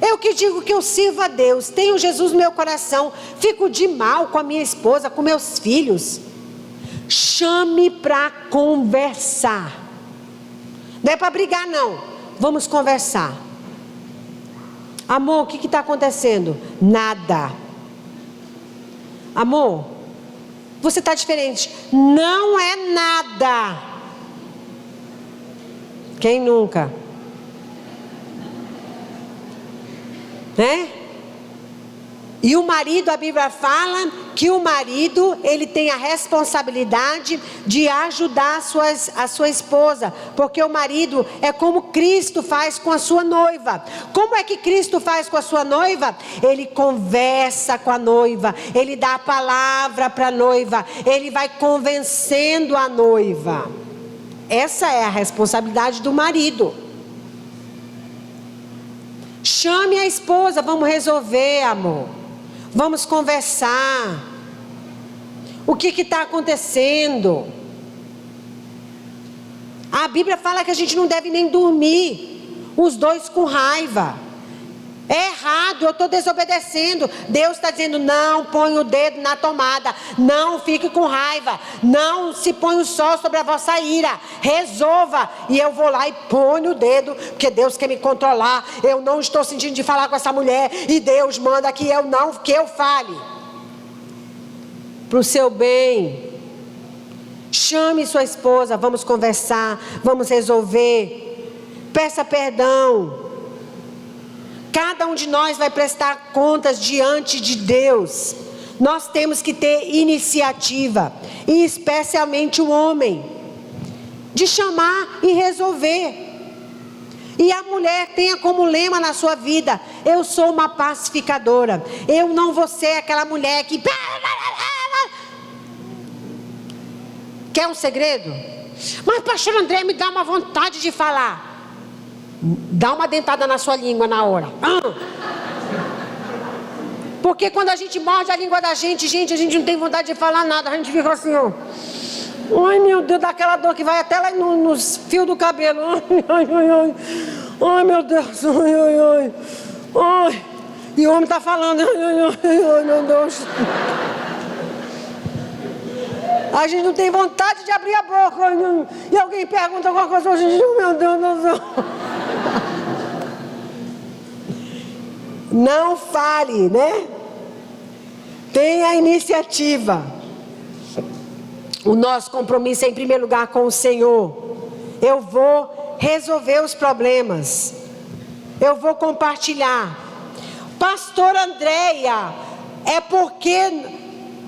S1: Eu que digo que eu sirvo a Deus, tenho Jesus no meu coração, fico de mal com a minha esposa, com meus filhos. Chame para conversar. Não é para brigar, não. Vamos conversar. Amor, o que está acontecendo? Nada. Amor, você está diferente. Não é nada. Quem nunca? E o marido, a Bíblia fala que o marido, ele tem a responsabilidade de ajudar a sua esposa, porque o marido é como Cristo faz com a sua noiva. Como é que Cristo faz com a sua noiva? Ele conversa com a noiva, ele dá a palavra para a noiva, ele vai convencendo a noiva. Essa é a responsabilidade do marido. Chame a esposa, vamos resolver, amor. Vamos conversar. O que está acontecendo? A Bíblia fala que a gente não deve nem dormir, os dois com raiva. É errado, eu estou desobedecendo. Deus está dizendo, não põe o dedo na tomada, não fique com raiva, não se põe o sol sobre a vossa ira, resolva. E eu vou lá e ponho o dedo, porque Deus quer me controlar. Eu não estou sentindo de falar com essa mulher, e Deus manda que eu fale. Para o seu bem. Chame sua esposa, vamos conversar, vamos resolver. Peça perdão. Cada um de nós vai prestar contas diante de Deus. Nós temos que ter iniciativa, e especialmente o homem, de chamar e resolver. E a mulher tenha como lema na sua vida: eu sou uma pacificadora. Eu não vou ser aquela mulher que... Quer um segredo? Mas pastor André, me dá uma vontade de falar. Dá uma dentada na sua língua na hora. Porque quando a gente morde a língua da gente, a gente não tem vontade de falar nada. A gente fica assim, ó. Ai meu Deus, daquela dor que vai até lá nos fios do cabelo. Ai meu Deus. Ai. E o homem está falando. Ai meu Deus. A gente não tem vontade de abrir a boca. E alguém pergunta alguma coisa, a gente, meu Deus do céu. Não fale, né? Tenha iniciativa. O nosso compromisso é, em primeiro lugar, com o Senhor. Eu vou resolver os problemas. Eu vou compartilhar. Pastor Andréia, é porque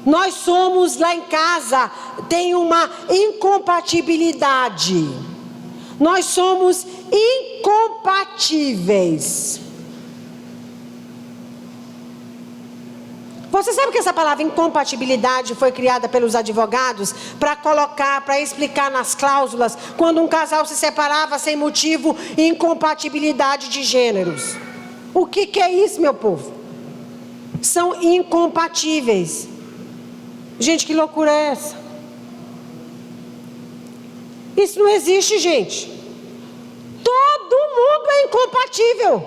S1: nós somos lá em casa, tem uma incompatibilidade. Nós somos incompatíveis. Você sabe que essa palavra incompatibilidade foi criada pelos advogados para explicar nas cláusulas, quando um casal se separava sem motivo, incompatibilidade de gêneros. O que é isso, meu povo? São incompatíveis. Gente, que loucura é essa? Isso não existe, gente. Todo mundo é incompatível.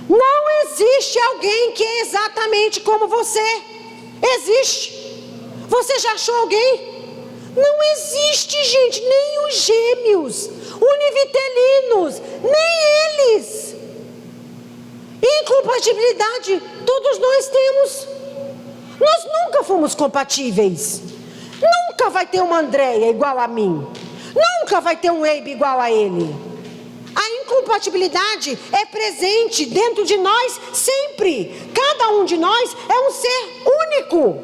S1: Não existe alguém que é exatamente como você. Existe. Você já achou alguém? Não existe, gente. Nem os gêmeos, univitelinos, nem eles. Incompatibilidade, todos nós temos. Nós nunca fomos compatíveis. Nunca vai ter uma Andréia igual a mim. Nunca vai ter um Eibe igual a ele. A incompatibilidade é presente dentro de nós sempre. Cada um de nós é um ser único.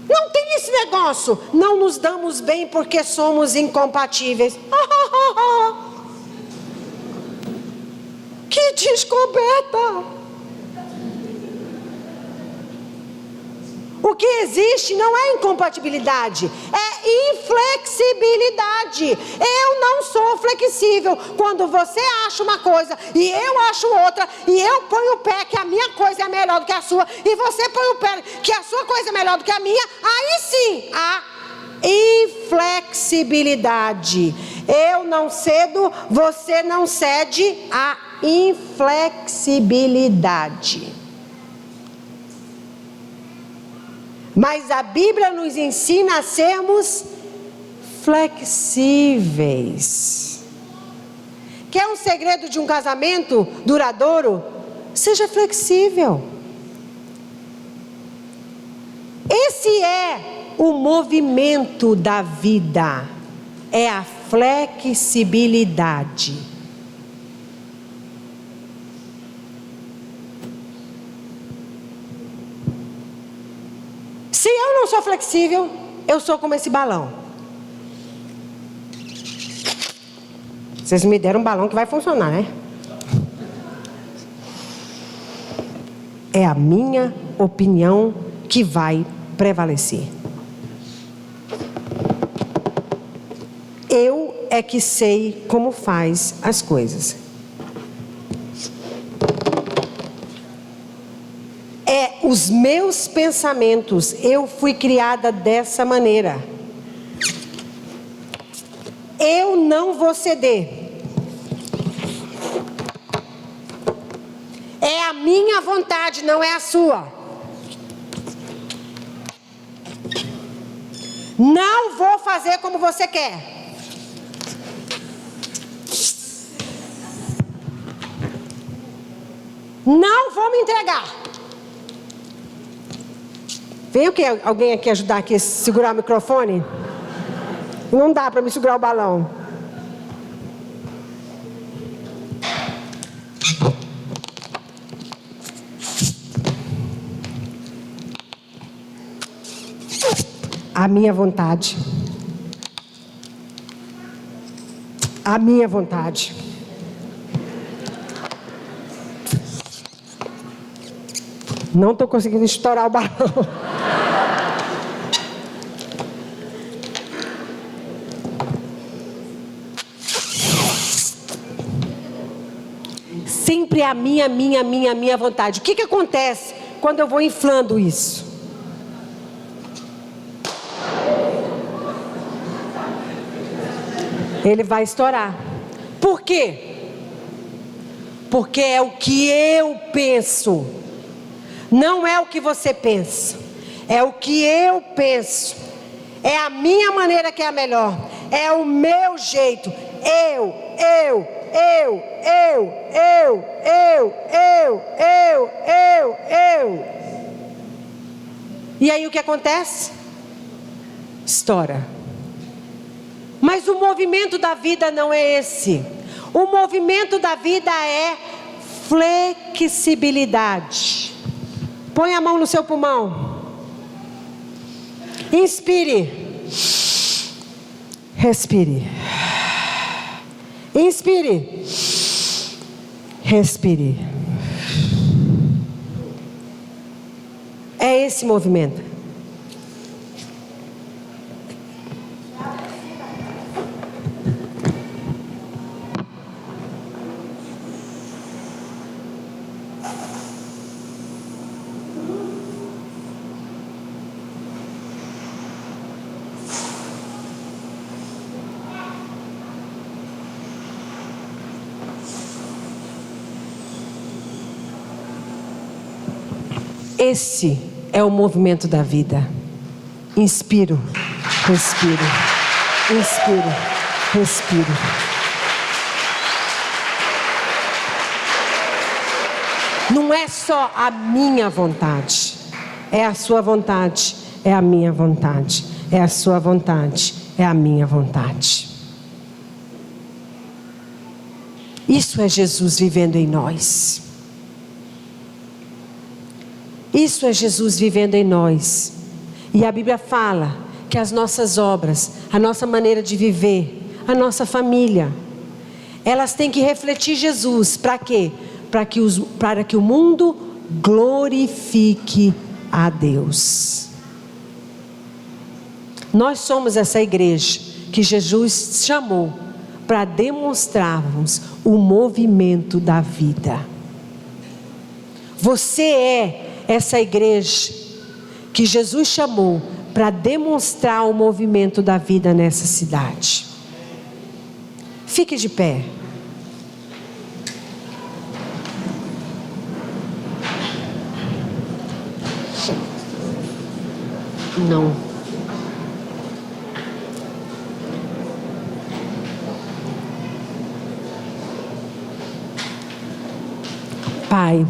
S1: Não tem esse negócio. Não nos damos bem porque somos incompatíveis. Que descoberta! O que existe não é incompatibilidade, é inflexibilidade. Eu não sou flexível. Quando você acha uma coisa e eu acho outra, e eu ponho o pé que a minha coisa é melhor do que a sua, e você põe o pé que a sua coisa é melhor do que a minha, aí sim, a inflexibilidade. Eu não cedo, você não cede, a inflexibilidade. Mas a Bíblia nos ensina a sermos flexíveis. Quer um segredo de um casamento duradouro? Seja flexível. Esse é o movimento da vida. É a flexibilidade. Se eu não sou flexível, eu sou como esse balão. Vocês me deram um balão que vai funcionar, né? É a minha opinião que vai prevalecer. Eu é que sei como faz as coisas. Os meus pensamentos, eu fui criada dessa maneira. eu não vou ceder. É a minha vontade, não é a sua. Não vou fazer como você quer. Não vou me entregar. Vem o quê? Alguém aqui ajudar aqui a segurar o microfone? Não dá para me segurar o balão. A minha vontade. A minha vontade. Não estou conseguindo estourar o balão. Sempre a minha vontade. O que acontece quando eu vou inflando isso? Ele vai estourar. Por quê? Porque é o que eu penso. Não é o que você pensa. É o que eu penso. É a minha maneira que é a melhor. É o meu jeito. Eu. E aí o que acontece? Estoura. Mas o movimento da vida não é esse. O movimento da vida é flexibilidade. Põe a mão no seu pulmão. Inspire. Respire. Inspire. Respire. É esse movimento. Esse é o movimento da vida. Inspiro, respiro. Inspiro, respiro. Não é só a minha vontade. É a sua vontade, é a minha vontade. É a sua vontade, é a minha vontade. Isso é Jesus vivendo em nós. Isso é Jesus vivendo em nós. E a Bíblia fala que as nossas obras, a nossa maneira de viver, a nossa família, elas têm que refletir Jesus. Para quê? Para que o mundo glorifique a Deus. Nós somos essa igreja que Jesus chamou para demonstrarmos o movimento da vida. Você é essa igreja que Jesus chamou para demonstrar o movimento da vida nessa cidade. Fique de pé. Não. Pai,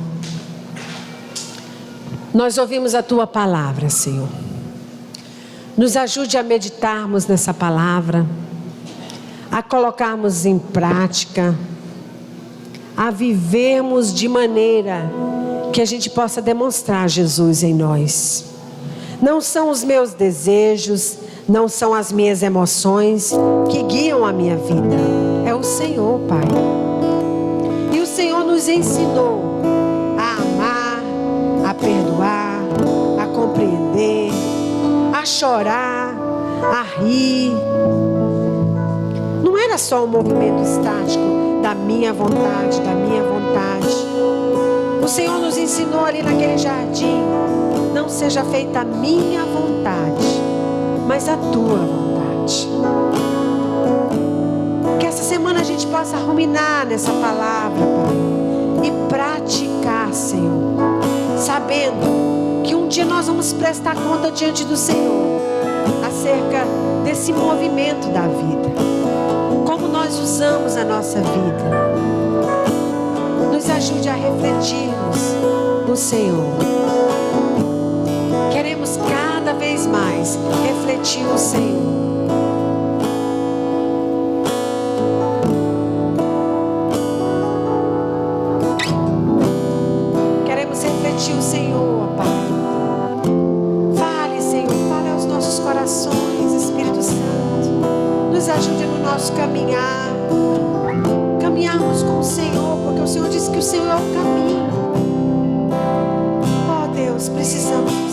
S1: nós ouvimos a Tua palavra, Senhor. Nos ajude a meditarmos nessa palavra, a colocarmos em prática, a vivermos de maneira que a gente possa demonstrar Jesus em nós. Não são os meus desejos, não são as minhas emoções que guiam a minha vida. É o Senhor, Pai. E o Senhor nos ensinou a amar, a perdoar, a compreender, a chorar, a rir. Não era só um movimento estático da minha vontade, da minha vontade. O Senhor nos ensinou ali naquele jardim: não seja feita a minha vontade, mas a tua vontade. possa ruminar nessa palavra, Pai, e praticar, Senhor, sabendo que um dia nós vamos prestar conta diante do Senhor acerca desse movimento da vida, como nós usamos a nossa vida. Nos ajude a refletirmos no Senhor. Queremos cada vez mais refletir o Senhor. Queremos refletir o Senhor, Pai. Fale, Senhor, fale aos nossos corações, Espírito Santo. Nos ajude no nosso caminhar. Caminharmos com o Senhor, porque o Senhor disse que o Senhor é o caminho. Oh Deus, precisamos